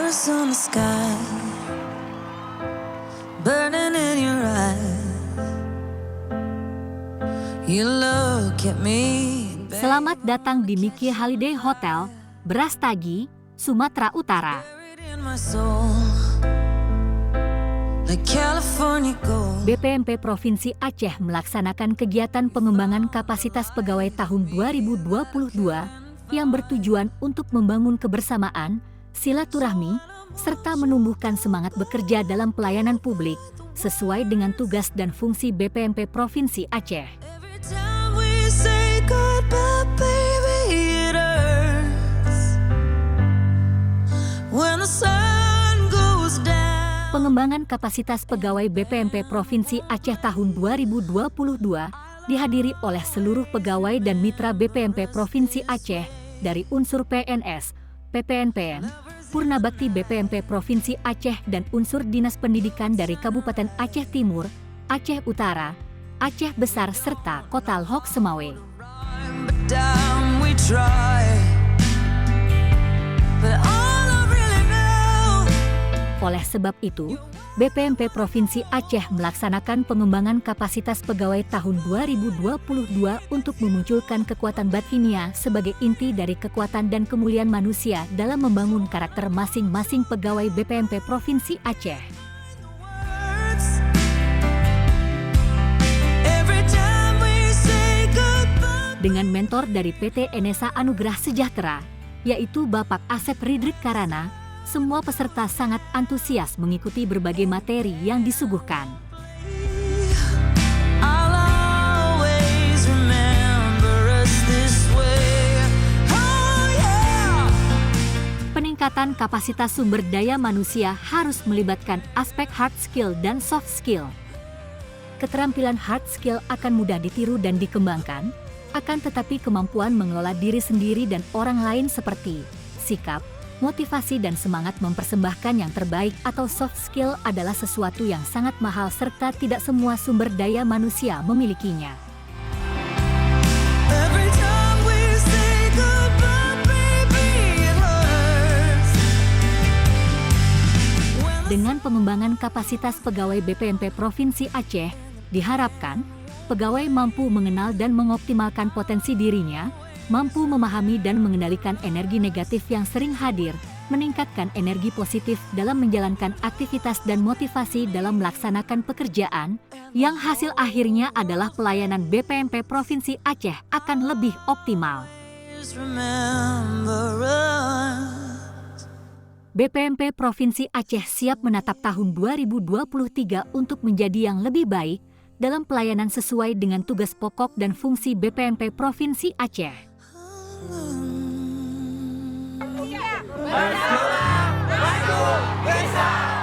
Stars on the sky, burning in your eyes. You look at me. Selamat datang di Mickey Holiday Hotel, Brastagi, Sumatera Utara. BPMP Provinsi Aceh melaksanakan kegiatan pengembangan kapasitas pegawai tahun 2022 yang bertujuan untuk membangun kebersamaan, silaturahmi, serta menumbuhkan semangat bekerja dalam pelayanan publik sesuai dengan tugas dan fungsi BPMP Provinsi Aceh. Pengembangan kapasitas pegawai BPMP Provinsi Aceh tahun 2022 dihadiri oleh seluruh pegawai dan mitra BPMP Provinsi Aceh dari unsur PNS, PPNPN, Purnabakti BPMP Provinsi Aceh dan unsur Dinas Pendidikan dari Kabupaten Aceh Timur, Aceh Utara, Aceh Besar serta Kota Lhoc Semawe. Oleh sebab itu, BPMP Provinsi Aceh melaksanakan pengembangan kapasitas pegawai tahun 2022 untuk memunculkan kekuatan batinia sebagai inti dari kekuatan dan kemuliaan manusia dalam membangun karakter masing-masing pegawai BPMP Provinsi Aceh. Dengan mentor dari PT Enesa Anugerah Sejahtera, yaitu Bapak Asep Ridrik Karana, semua peserta sangat antusias mengikuti berbagai materi yang disuguhkan. Peningkatan kapasitas sumber daya manusia harus melibatkan aspek hard skill dan soft skill. Keterampilan hard skill akan mudah ditiru dan dikembangkan, akan tetapi kemampuan mengelola diri sendiri dan orang lain seperti sikap, motivasi dan semangat mempersembahkan yang terbaik atau soft skill adalah sesuatu yang sangat mahal serta tidak semua sumber daya manusia memilikinya. Dengan pengembangan kapasitas pegawai BPMP Provinsi Aceh, diharapkan pegawai mampu mengenal dan mengoptimalkan potensi dirinya, mampu memahami dan mengendalikan energi negatif yang sering hadir, meningkatkan energi positif dalam menjalankan aktivitas dan motivasi dalam melaksanakan pekerjaan, yang hasil akhirnya adalah pelayanan BPMP Provinsi Aceh akan lebih optimal. BPMP Provinsi Aceh siap menatap tahun 2023 untuk menjadi yang lebih baik dalam pelayanan sesuai dengan tugas pokok dan fungsi BPMP Provinsi Aceh. Bersama maju bisa.